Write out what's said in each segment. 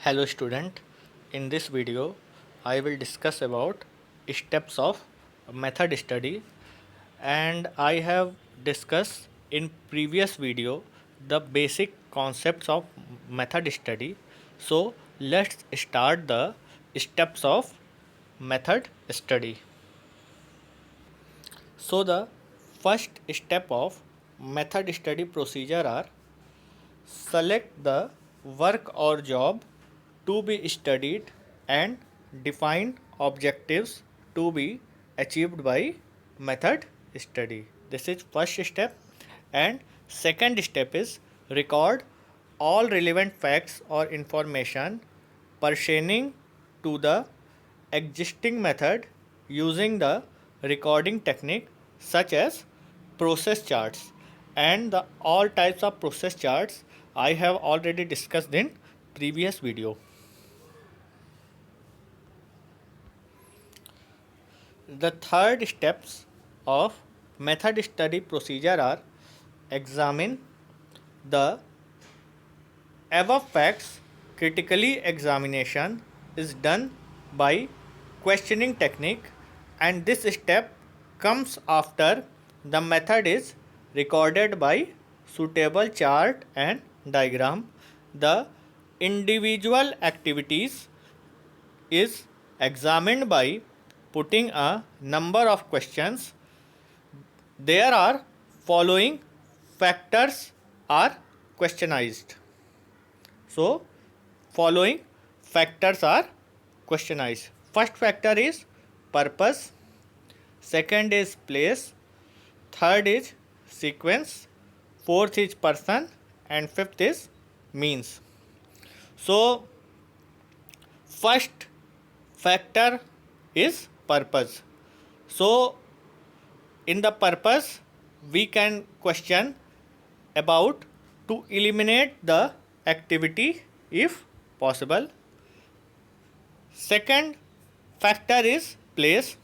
Hello student, in this video I will discuss about steps of method study, and I have discussed in previous video the basic concepts of method study. So let's start the steps of method study. So the first step of method study procedure are: select the work or job to be studied and define objectives to be achieved by method study. This is first step. And second step is: record all relevant facts or information pertaining to the existing method using the recording technique such as process charts. And the all types of process charts I have already discussed in previous video. The third steps of method study procedure are: examine the above facts. Critically examination is done by questioning technique, and this step comes after the method is recorded by suitable chart and diagram. The individual activities is examined by putting a number of questions. There are following factors are questionized. So following factors are questionized. First factor is purpose, second is place, third is sequence, fourth is person, and fifth is means. So first factor is purpose. So in the purpose we can question about to eliminate the activity if possible. Second factor is place.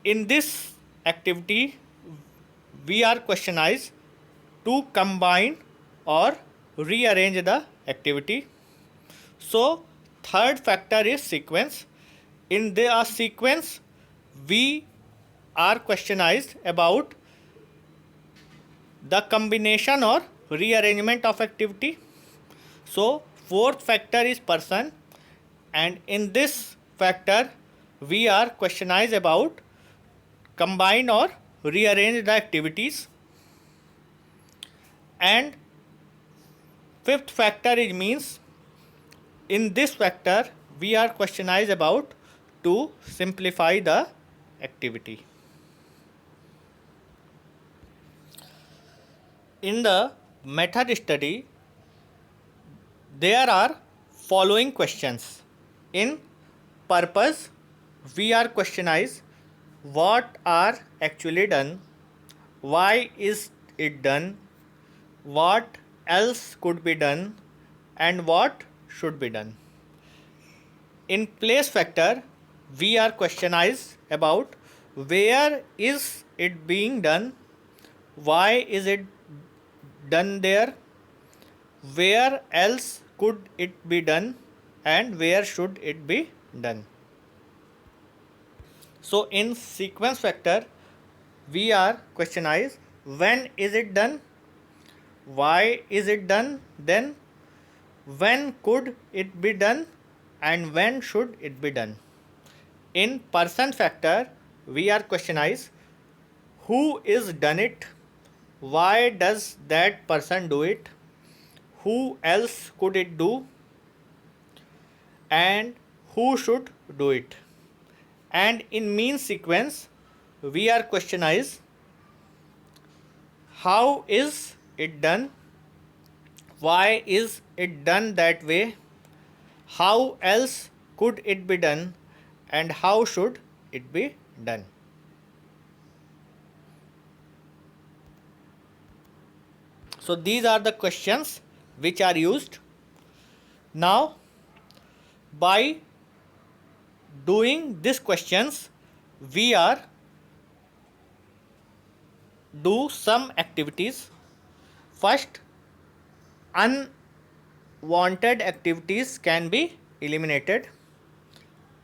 In this activity we are questionized to combine or rearrange the activity. So third factor is sequence. In the sequence we are questionized about the combination or rearrangement of activity. So fourth factor is person, and in this factor we are questionized about combine or rearrange the activities. And fifth factor is means. In this factor we are questionized about to simplify the activity. In the method study there are following questions. In purpose we are questionized what are actually done, why is it done, what else could be done, and what should be done. In place factor we are questionized about where is it being done, why is it done there, where else could it be done, and where should it be done. So in sequence factor we are questionized when is it done, why is it done, then when could it be done, and when should it be done. In person factor we are questionized who is done it, why does that person do it, who else could it do, and who should do it. And in mean sequence we are questionized how is it done, why is it done that way, how else could it be done, and how should it be done. So these are the questions which are used. Now by doing these questions we are do some activities. First, unwanted activities can be eliminated.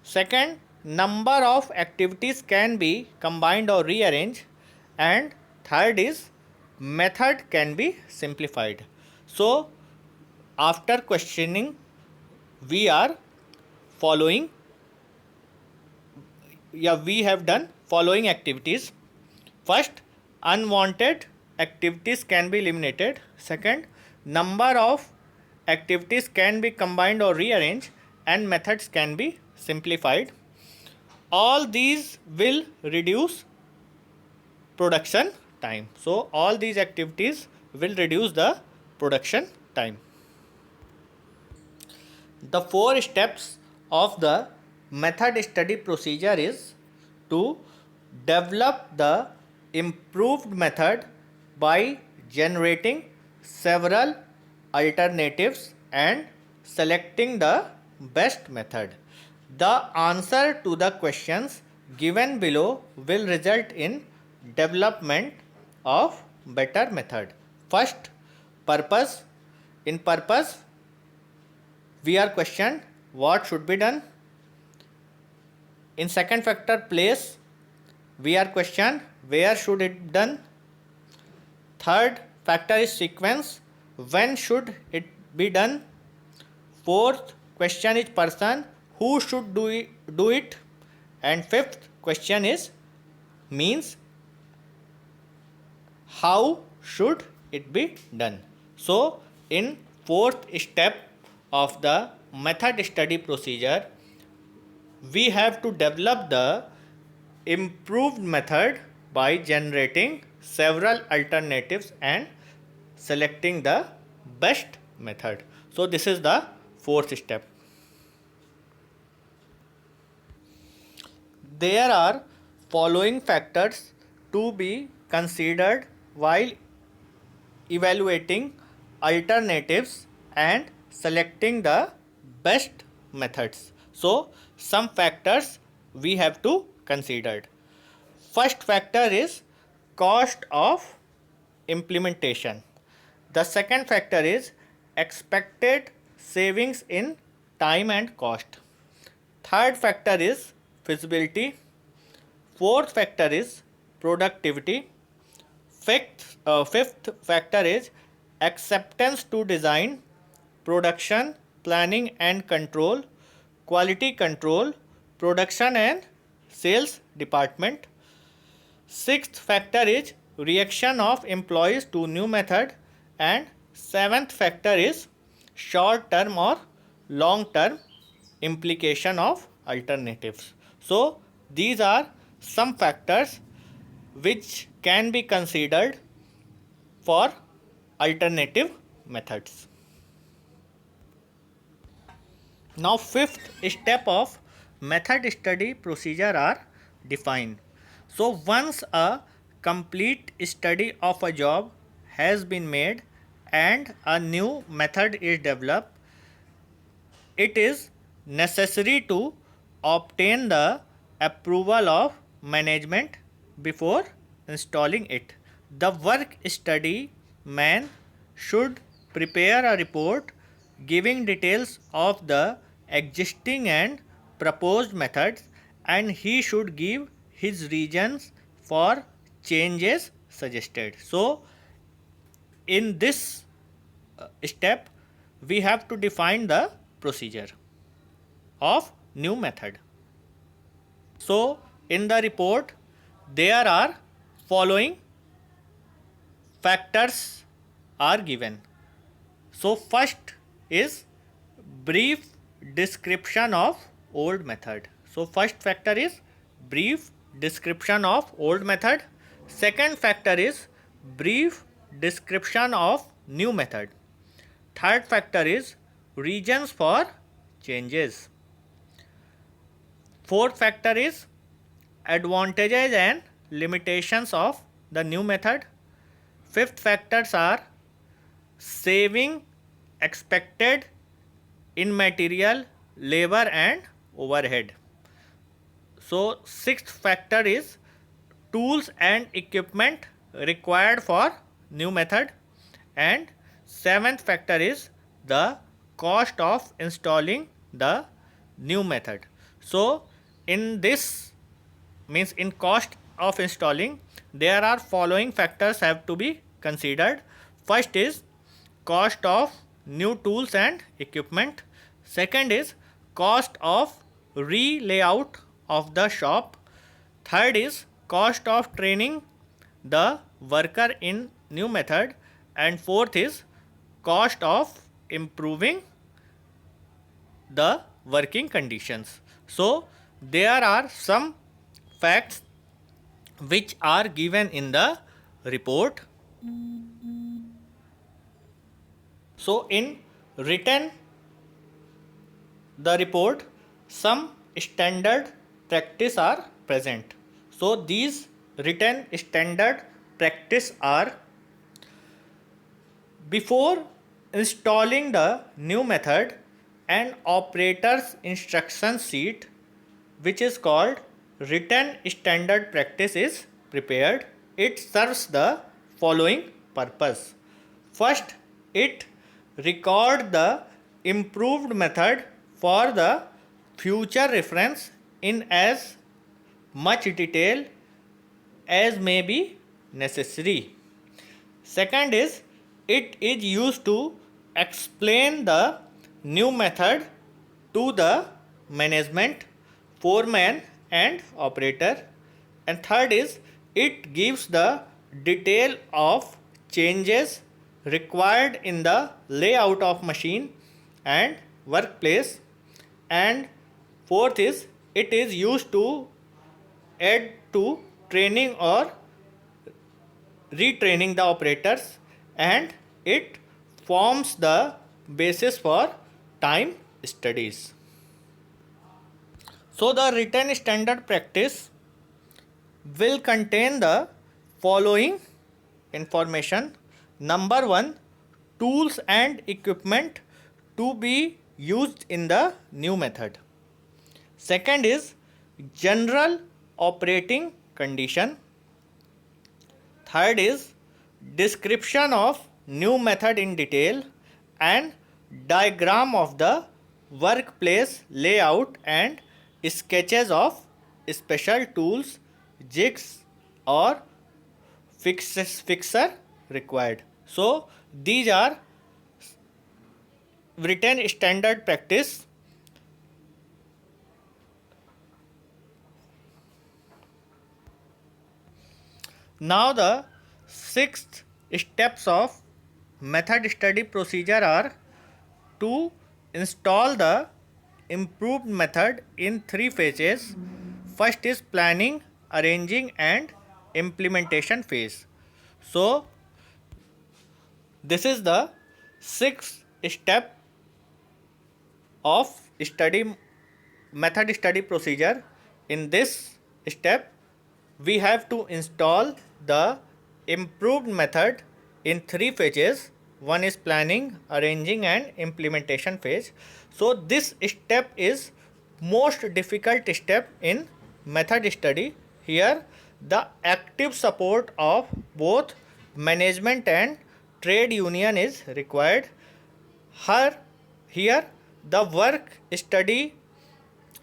Second, number of activities can be combined or rearranged. And third is method can be simplified. So after questioning, we are following, we have done following activities. First, unwanted activities can be eliminated. Second, number of activities can be combined or rearranged, and methods can be simplified. All these will reduce production time. So all these activities will reduce the production time. The 4 steps of the method study procedure is to develop the improved method by generating several alternatives and selecting the best method. The answer to the questions given below will result in development of better method. First, purpose. In purpose, we are questioned what should be done. In second factor, place, we are questioned where should it done. Third factor is sequence, when should it be done. Fourth question is person, who should do it. And fifth question is means, how should it be done. So in fourth step of the method study procedure, we have to develop the improved method by generating several alternatives and selecting the best method. So this is the fourth step. There are following factors to be considered while evaluating alternatives and selecting the best methods. So some factors we have to consider. First factor is cost of implementation. The second factor is expected savings in time and cost. Third factor is feasibility. Fourth factor is productivity. Fifth factor is acceptance to design, production, planning and control, quality control, production and sales department. Sixth factor is reaction of employees to new method, and seventh factor is short term or long term implication of alternatives. So these are some factors which can be considered for alternative methods. Now fifth step of method study procedure are defined. So once a complete study of a job has been made and a new method is developed, it is necessary to obtain the approval of management before installing it. The work study man should prepare a report giving details of the existing and proposed methods, and he should give his reasons for changes suggested. So in this step we have to define the procedure of new method. So in the report there are following factors are given. So first is brief description of old method. So first factor is brief description of old method. Second factor is brief description of new method. Third factor is reasons for changes. Fourth factor is advantages and limitations of the new method. Fifth factors are saving expected in material, labor and overhead. So sixth factor is tools and equipment required for new method, and seventh factor is the cost of installing the new method. So in this means in cost of installing, there are following factors have to be considered. First is cost of new tools and equipment. Second is cost of re-layout of the shop. Third is cost of training the worker in new method. And fourth is cost of improving the working conditions. So there are some facts which are given in the report. So in written the report, some standard practice are present. So these written standard practice are: before installing the new method, an operator's instruction sheet, which is called written standard practice, is prepared. It serves the following purpose. First, it records the improved method for the future reference in as much detail as may be necessary. Second is, it is used to explain the new method to the management, foreman and operator. And third is, it gives the detail of changes required in the layout of machine and workplace. And fourth is, it is used to add to training or retraining the operators, and it forms the basis for time studies. So the written standard practice will contain the following information. Number 1, tools and equipment to be used in the new method. Second is general operating condition. Third is description of new method in detail and diagram of the workplace layout and sketches of special tools, jigs or fixer required. So these are written standard practice. Now the sixth steps of method study procedure are to install the improved method in 3 phases. First is planning, arranging and implementation phase. So this is the sixth step of method study procedure. In this step, we have to install the improved method in 3 phases. One is planning, arranging and implementation phase. So this step is most difficult step in method study. Here the active support of both management and trade union is required. Here the work study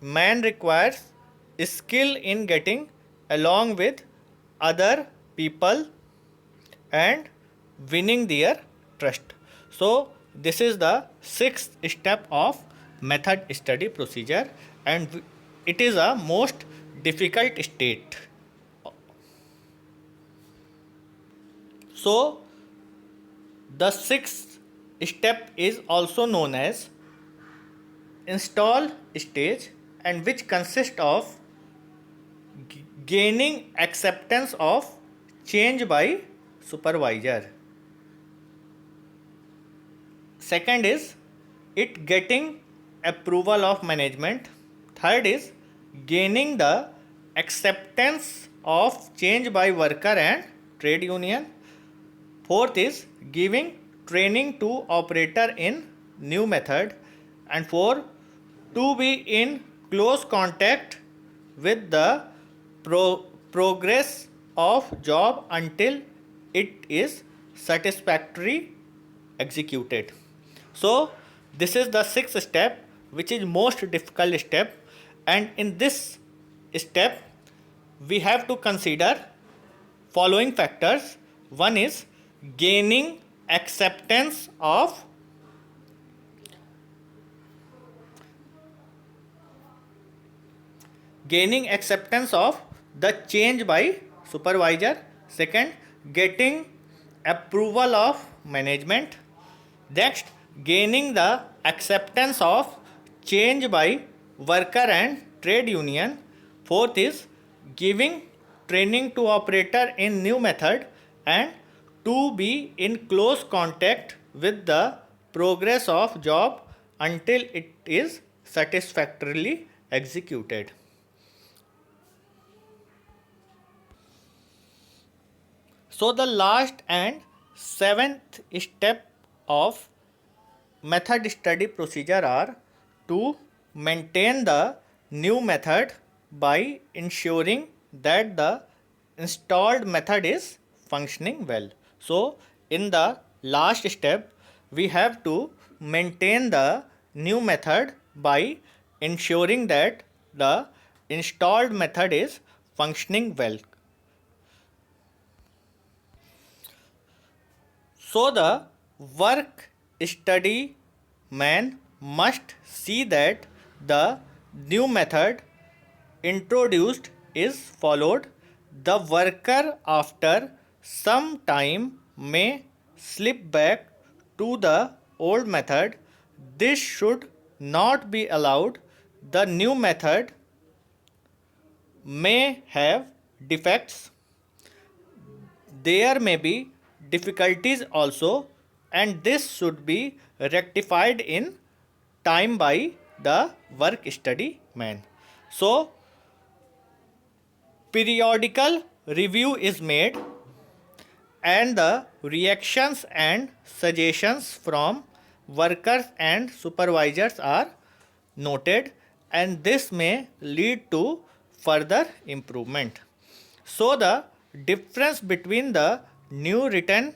man requires skill in getting along with other people and winning their trust. So this is the sixth step of method study procedure, and it is a most difficult state. So the sixth step is also known as install stage, and which consists of gaining acceptance of change by supervisor. Second is it getting approval of management. Third is gaining the acceptance of change by worker and trade union. Fourth is giving training to operator in new method. And four, to be in close contact with the progress of job until it is satisfactorily executed. So This is the sixth step, which is most difficult step, and in this step we have to consider following factors. One is gaining acceptance of the change by supervisor. Second, getting approval of management. Next, gaining the acceptance of change by worker and trade union. Fourth is giving training to operator in new method, and to be in close contact with the progress of job until it is satisfactorily executed. So the last and seventh step of method study procedure are to maintain the new method by ensuring that the installed method is functioning well. So in the last step we have to maintain the new method by ensuring that the installed method is functioning well. So the work study man must see that the new method introduced is followed. The worker after some time may slip back to the old method. This should not be allowed. The new method may have defects. There may be difficulties also, and this should be rectified in time by the work study man. So periodical review is made, and the reactions and suggestions from workers and supervisors are noted, and this may lead to further improvement. So the difference between the new written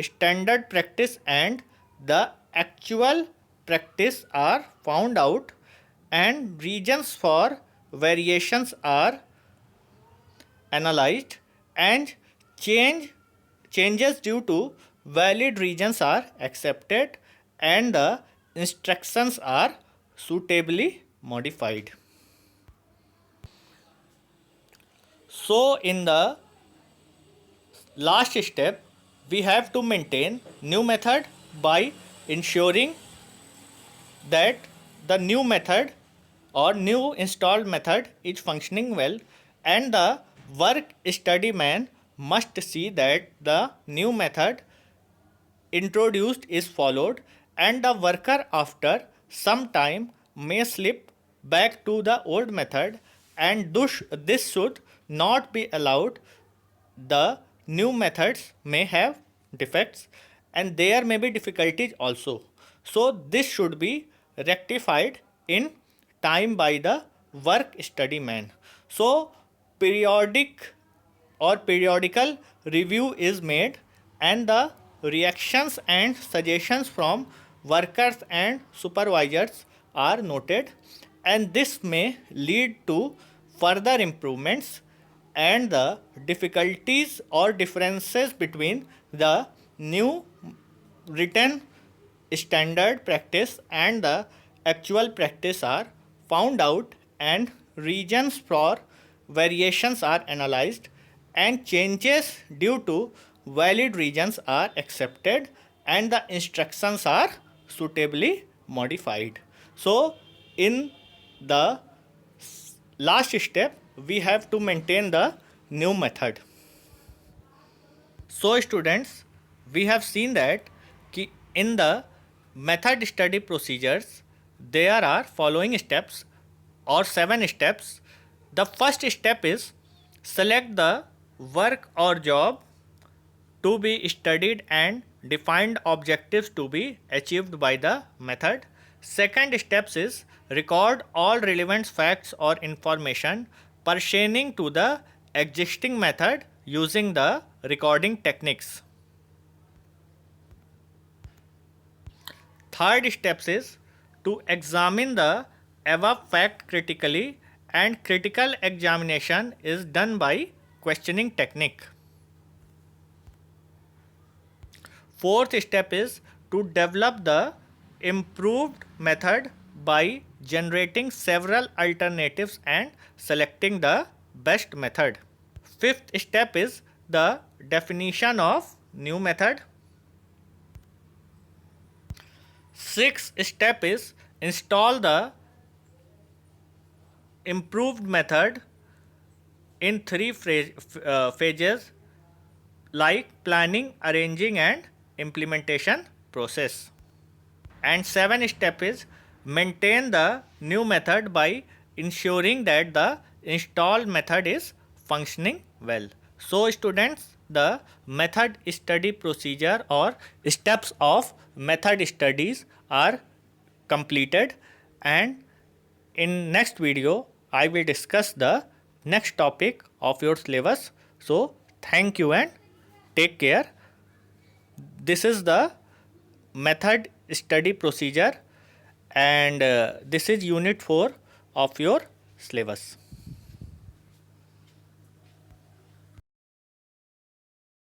standard practice and the actual practice are found out, and reasons for variations are analyzed, and changes due to valid reasons are accepted, and the instructions are suitably modified. So in the last step we have to maintain new method by ensuring that the new method or new installed method is functioning well, and the work study man must see that the new method introduced is followed, and the worker after some time may slip back to the old method, and this should not be allowed. The new methods may have defects, and there may be difficulties also. So this should be rectified in time by the work study man. So periodical review is made, and the reactions and suggestions from workers and supervisors are noted, and this may lead to further improvements, and the difficulties or differences between the new written standard practice and the actual practice are found out, and reasons for variations are analyzed, and changes due to valid reasons are accepted, and the instructions are suitably modified. So in the last step we have to maintain the new method. So students, we have seen that in the method study procedures there are following steps or 7 steps. The first step is select the work or job to be studied and defined objectives to be achieved by the method. Second steps is record all relevant facts or information pertaining to the existing method using the recording techniques. third steps is to examine the above fact critically, and critical examination is done by questioning technique. Fourth step is to develop the improved method by generating several alternatives and selecting the best method. Fifth step is the definition of new method. Sixth step is install the improved method in three phases like planning, arranging and implementation process. And seventh step is maintain the new method by ensuring that the installed method is functioning well. So students, the method study procedure or steps of method studies are completed, and in next video I will discuss the next topic of your syllabus. So thank you and take care. This is the method study procedure, and this is unit 4 of your syllabus.